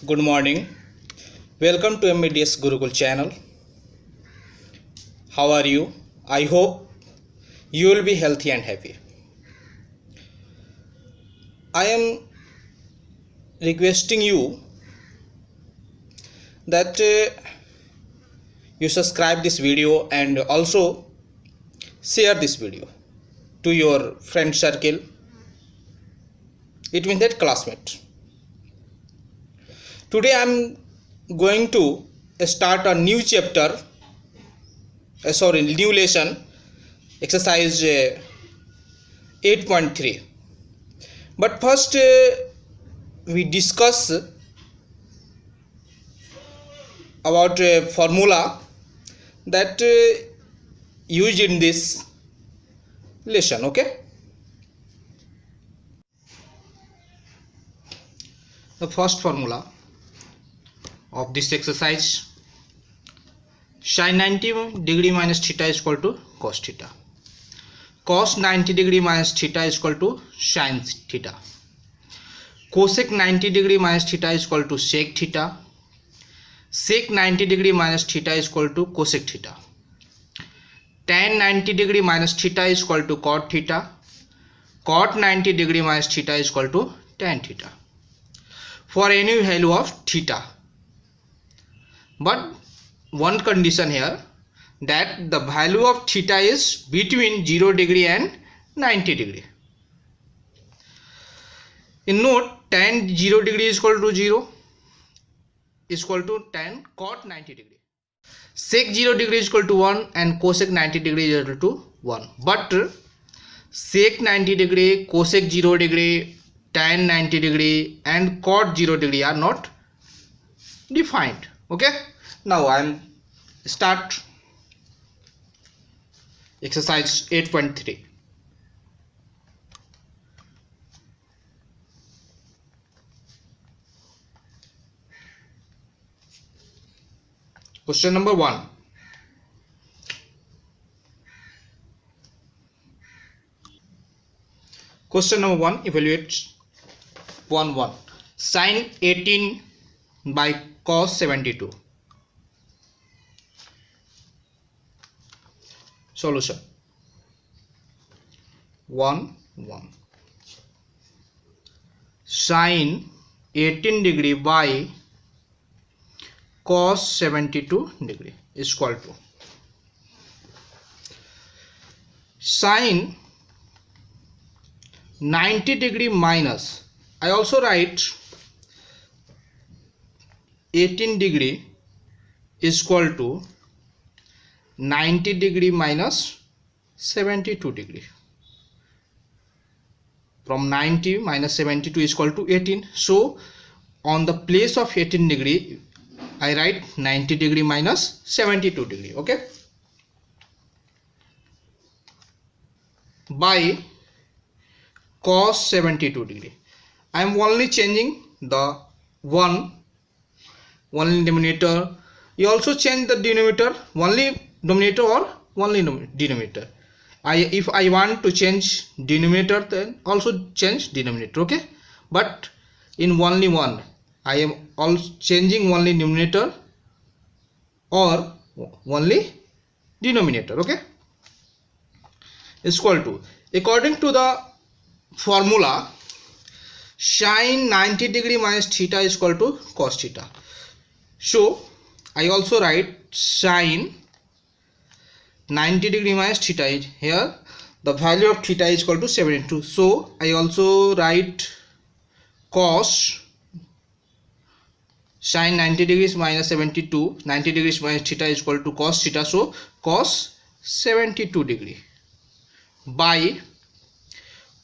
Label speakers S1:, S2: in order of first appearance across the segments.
S1: Good morning. Welcome to MBDS Gurukul channel. How are you? I hope you will be healthy and happy. I am requesting you that you subscribe this video and also share this video to your friend circle. It means that classmate. Today I am going to start a new chapter, new lesson, exercise 8.3. But first we discuss about a formula that used in this lesson. Okay, the first formula of this exercise: sin 90 degree minus theta is equal to cos theta. Cos 90 degree minus theta is equal to sin theta. Cosec 90 degree minus theta is equal to sec theta. Sec 90 degree minus theta is equal to cosec theta. Tan 90 degree minus theta is equal to cot theta. Cot 90 degree minus theta is equal to tan theta for any value of theta. But one condition here, that the value of theta is between 0 degree and 90 degree. In note, tan 0 degree is equal to 0 is equal to tan cot 90 degree. Sec 0 degree is equal to 1 and cosec 90 degree is equal to 1. But sec 90 degree, cosec 0 degree, tan 90 degree and cot 0 degree are not defined. Okay, now I am start exercise 8.3. Question number 1. Question number 1 evaluates 1 sin 18 by cos 72. Solution: 1 sin 18 degree by cos 72 degree is equal to sin 90 degree minus, I also write 18 degree is equal to 90 degree minus 72 degree. From 90 minus 72 is equal to 18. So on the place of 18 degree I write 90 degree minus 72 degree. Okay, by cos 72 degree. I am only changing the one in denominator. You also change the denominator, only denominator or only denominator. If I want to change denominator, then also change denominator. Okay, but in only one I am also changing only numerator or only denominator. Okay, is equal to, according to the formula, sin 90 degree minus theta is equal to cos theta. So I also write sin 90 degree minus theta is here. The value of theta is equal to 72. So I also write cos sin 90 degrees minus 72. 90 degrees minus theta is equal to cos theta. So cos 72 degree by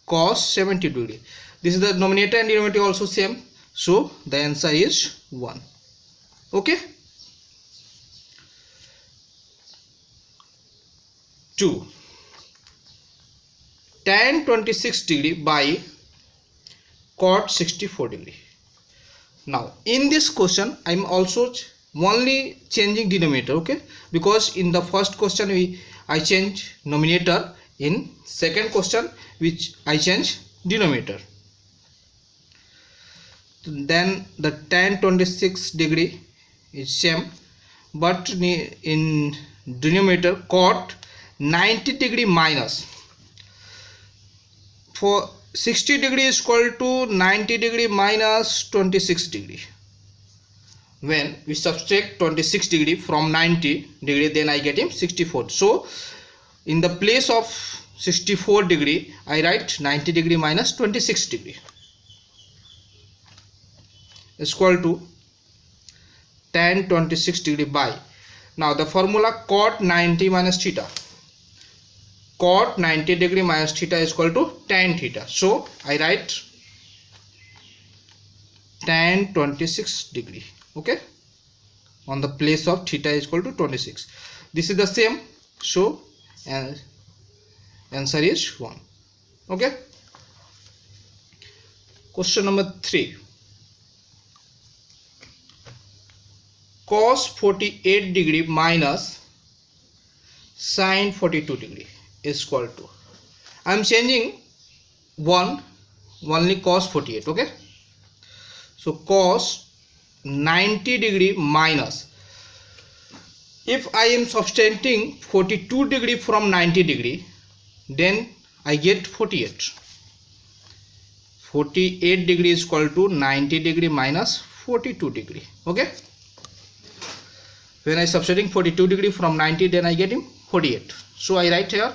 S1: cos 72 degree. This is the numerator and denominator also same. So the answer is 1. Okay. 2. Tan 26 degree by cot 64 degree. Now in this question I am also only changing denominator. Okay, because in the first question I change numerator, in second question which I change denominator. then the tan 26 degree is same, but in denominator cot 90 degree minus, for 60 degree is equal to 90 degree minus 26 degree. When we subtract 26 degree from 90 degree, then I get him 64. So in the place of 64 degree I write 90 degree minus 26 degree is equal to tan 26 degree by, now the formula cot 90 minus theta, cot 90 degree minus theta is equal to tan theta. So I write tan 26 degree, okay, on the place of theta is equal to 26. This is the same, so answer is 1. Okay. Question number 3. Cos 48 degree minus sin 42 degree is equal to, I am changing only cos 48. Okay, so cos 90 degree minus, if I am subtracting 42 degree from 90 degree, then I get 48. 48 degree is equal to 90 degree minus 42 degree. Okay, when I subtracting 42 degree from 90, then I get him 48. So I write here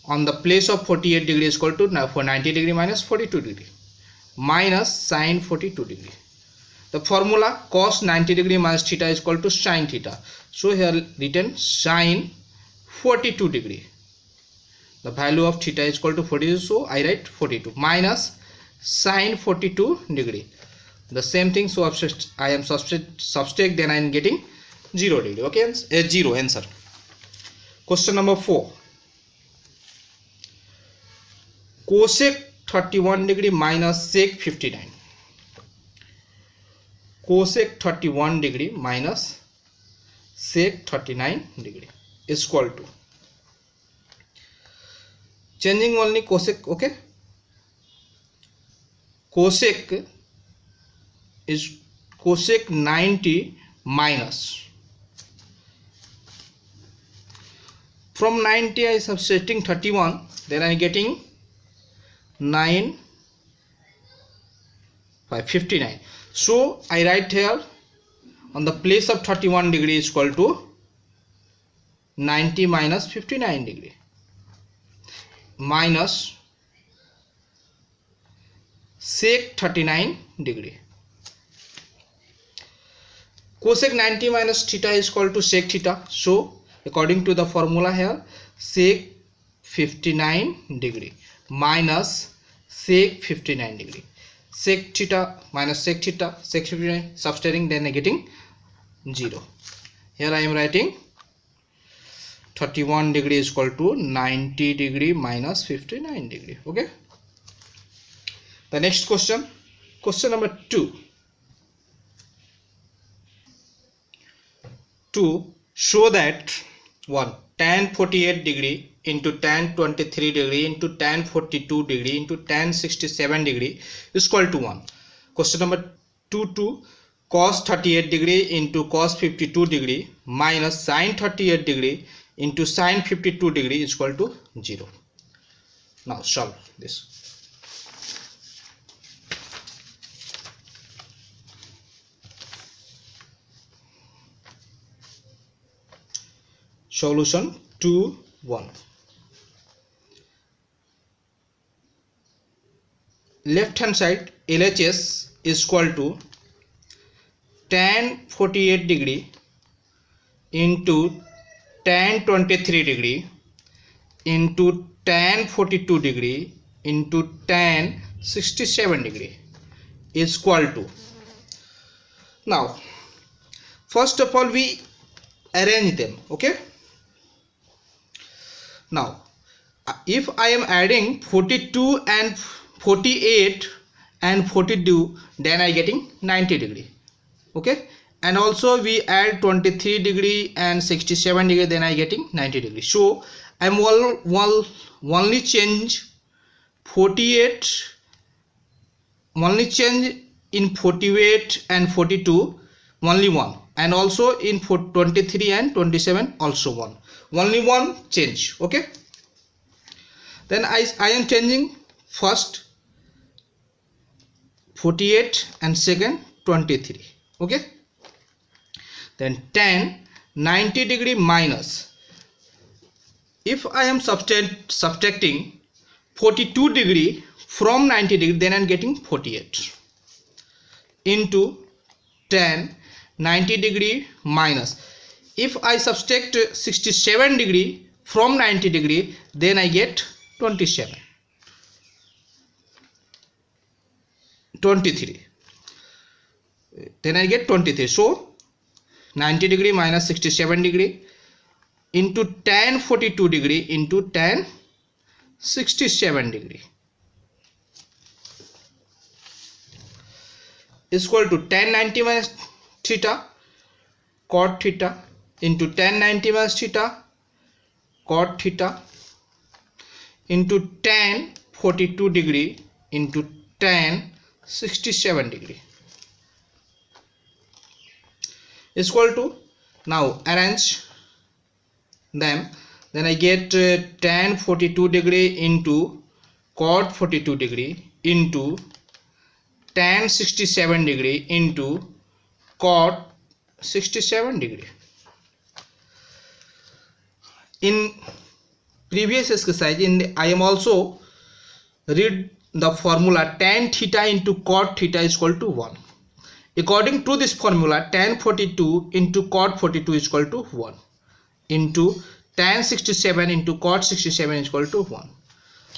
S1: on the place of 48 degree is equal to, now for 90 degree minus 42 degree minus sin 42 degree. The formula cos 90 degree minus theta is equal to sin theta. So here written sin 42 degree. The value of theta is equal to 42, so I write 42 minus sin 42 degree. The same thing, so I am subtract, then I am getting 0 degree. Okay, 0 answer. Question number 4. Cosec 31 degree minus sec 59. Cosec 31 degree minus sec 39 degree is equal to, changing only cosec. Okay, cosec is cosec 90 minus, from 90 I subtracting 31, then I am getting 9 by 59. So I write here on the place of 31 degree is equal to 90 minus 59 degree minus sec 39 degree. Cosec 90 minus theta is equal to sec theta. So according to the formula here, sec 59 degree minus sec 59 degree. Sec theta minus sec theta, sec 59, subtracting, then getting 0. Here I am writing 31 degree is equal to 90 degree minus 59 degree. Okay. The next question, question number 2. To show that tan 48 degree into tan 23 degree into tan 42 degree into tan 67 degree is equal to 1. Question number 2. To cos 38 degree into cos 52 degree minus sin 38 degree into sin 52 degree is equal to 0. Now solve this. Solution 2.1. Left hand side LHS is equal to tan 48 degree into tan 23 degree into tan 42 degree into tan 67 degree is equal to. Now first of all we arrange them. Okay, now if I am adding 42 and 48 and 42, then I getting 90 degree. Okay, and also we add 23 degree and 67 degree, then I getting 90 degree. So I am only change 48, only change in 48 and 42 only 1, and also in 23 and 27 also 1, only one change. Okay, then I am changing first 48 and second 23. Okay, then tan 90 degree minus, if I am subtracting 42 degree from 90 degree, then I am getting 48 into tan 90 degree minus, if I subtract 67 degree from 90 degree, then I get 23, then I get 23. So 90 degree minus 67 degree into tan 42 degree into tan 67 degree is equal to tan 90 minus theta cot theta into tan 90 minus theta cot theta into tan 42 degree into tan 67 degree is equal to, now arrange them, then I get tan 42 degree into cot 42 degree into tan 67 degree into cot 67 degree. In previous exercise, I am also read the formula tan theta into cot theta is equal to 1. According to this formula, tan 42 into cot 42 is equal to 1 into tan 67 into cot 67 is equal to 1,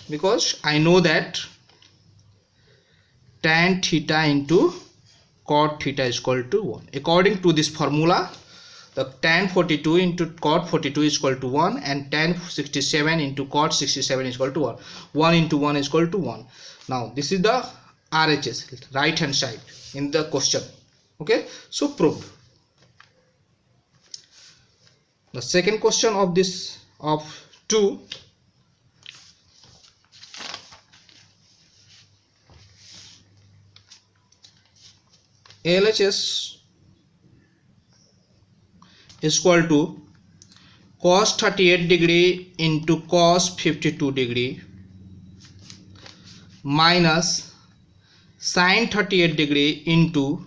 S1: because I know that tan theta into cot theta is equal to 1. According to this formula, the tan 42 into cot 42 is equal to 1 and tan 67 into cot 67 is equal to 1. 1 into 1 is equal to 1. Now this is the RHS, right hand side in the question. Okay, so proved. The second question of this of 2, LHS is equal to cos 38 degree into cos 52 degree minus sin 38 degree into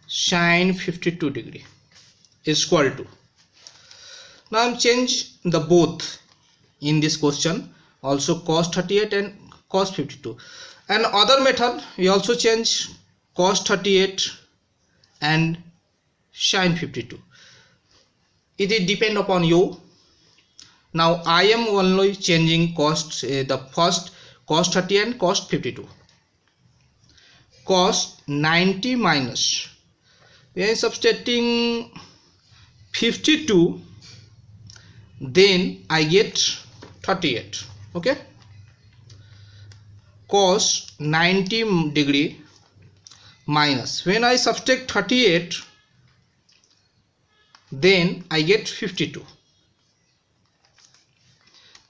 S1: sin 52 degree is equal to, now I am change the both in this question, also cos 38 and cos 52, and other method we also change cos 38 and sin 52. It is depend upon you. Now I am only changing cost, the first cos 30 and cos 52. Cos 90 minus, we are substituting 52, then I get 38. Okay, cos 90 degree minus, when I subtract 38, then I get 52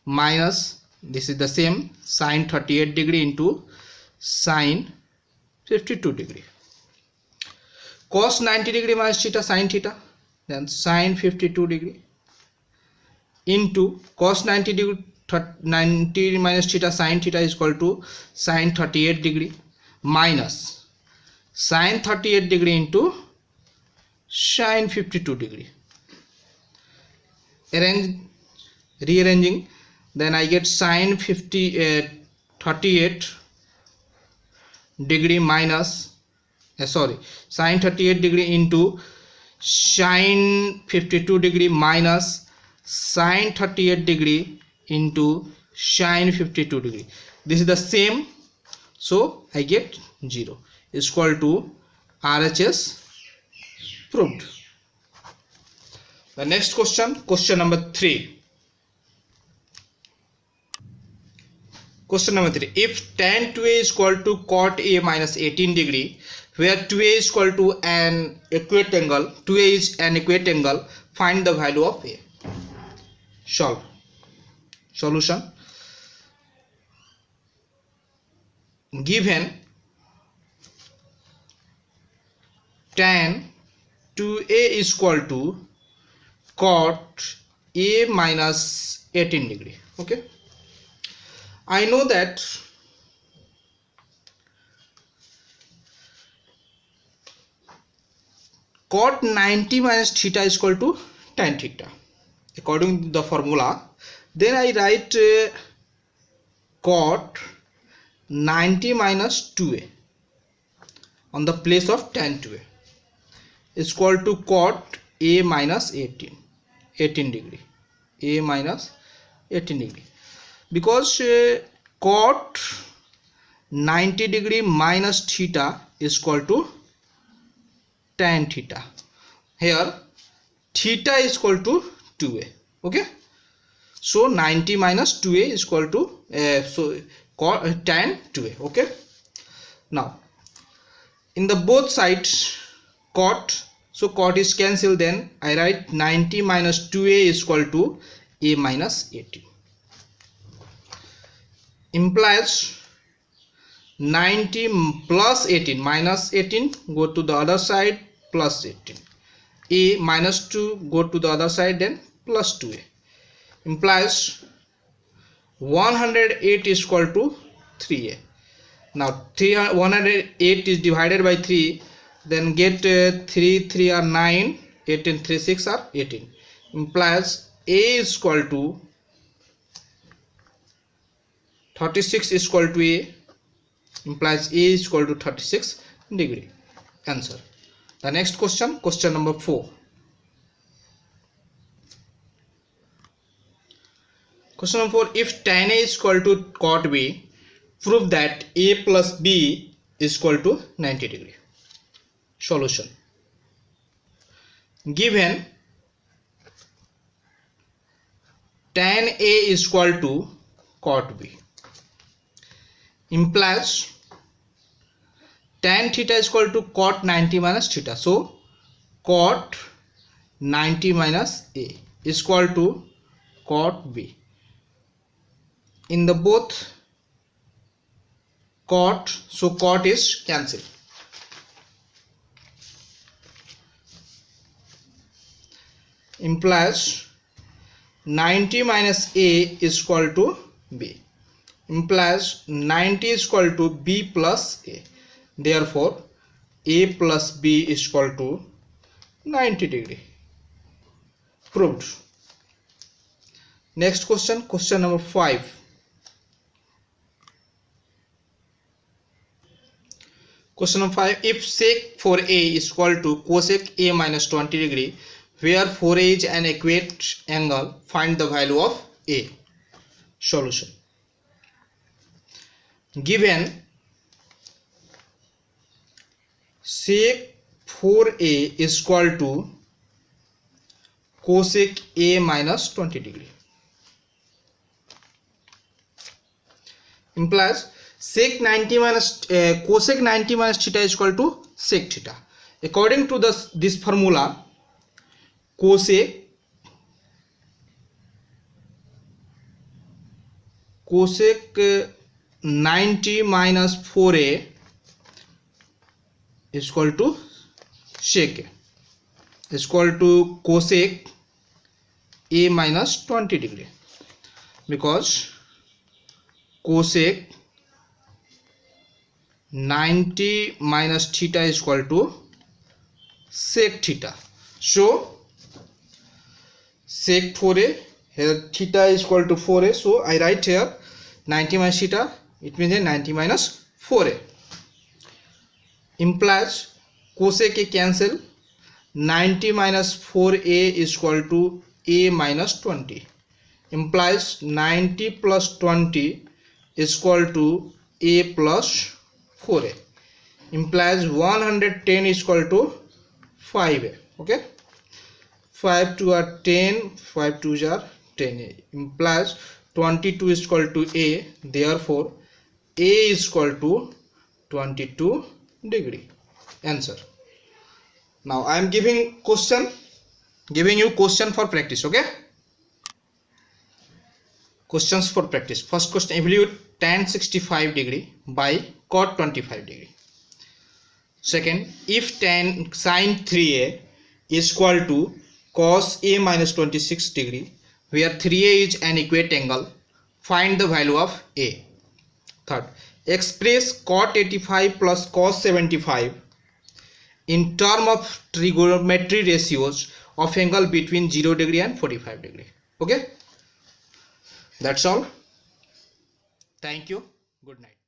S1: minus, this is the same, sin 38 degree into sin 52 degree. Cos 90 degree minus theta sin theta, then sin 52 degree into cos 90 degree 90 minus theta sin theta is equal to sin 38 degree minus sin 38 degree into sin 52 degree. Rearranging, then I get sin 38 degree minus sin 38 degree into sin 52 degree minus sin 38 degree into sin 52 degree. This is the same, so I get 0 is equal to RHS proved. The next question, question number 3. Question number 3. If tan 2a is equal to cot a minus 18 degree, where 2a is equal to an acute angle, 2a is an acute angle, find the value of a. Solve. Solution. Given tan 2a is equal to cot a minus 18 degree. Okay, I know that cot 90 minus theta is equal to tan theta according to the formula. Then I write cot 90 minus 2a on the place of tan 2a is equal to cot a minus 18 degree, a minus 18 degree, because cot 90 degree minus theta is equal to tan theta. Here theta is equal to 2a. Okay, so 90 minus 2a is equal to tan 2a. Okay, now in the both sides cot, so cot is cancelled, then I write 90 minus 2a is equal to a minus 18, implies 90 plus 18 minus 18 go to the other side plus 18, a minus 2 go to the other side, then plus 2a, implies 108 is equal to 3a. Now 108 is divided by 3, then get 3 3 are 9, 18 3 6 are 18, implies a is equal to 36 is equal to a, implies a is equal to 36 degree. Answer. The next question, question number 4. Question number 4, if tan a is equal to cot b, prove that a plus b is equal to 90 degree. Solution. Given tan a is equal to cot b, implies tan theta is equal to cot 90 minus theta, so cot 90 minus a is equal to cot b. In the both cot, so cot is cancelled, implies 90 minus a is equal to b, implies 90 is equal to b plus a, therefore a plus b is equal to 90 degree. Proved. Next question, question number 5. Question number 5, if sec 4a is equal to cosec a minus 20 degree, where 4a is an equate angle, find the value of a. Solution. Given sec 4a is equal to cosec a minus 20 degree, implies sec 90 minus cosec 90 minus theta is equal to sec theta. According to this formula, cosec 90 minus 4a is equal to sec a is equal to cosec a minus 20 degree, because cosec 90 minus theta is equal to sec theta. So sec 4a, here theta is equal to 4a, so I write here 90 minus theta, it means 90 minus 4a, implies cosec a cancel, 90 minus 4a is equal to a minus 20, implies 90 plus 20 is equal to a plus 4a, implies 110 is equal to 5a. Okay, 5 2 are 10, 5 2s are 10a, implies 22 is equal to a, therefore a is equal to 22 degree. Answer. Now I am giving you question for practice. Okay, questions for practice. First question, evaluate tan 65 degree by cot 25 degree. Second, if tan sin 3a is equal to cos a minus 26 degree, where 3a is an equate angle, find the value of a. Third, express cot 85 plus cos 75 in term of trigonometry ratios of angle between 0 degree and 45 degree. Okay, that's all. Thank you. Good night.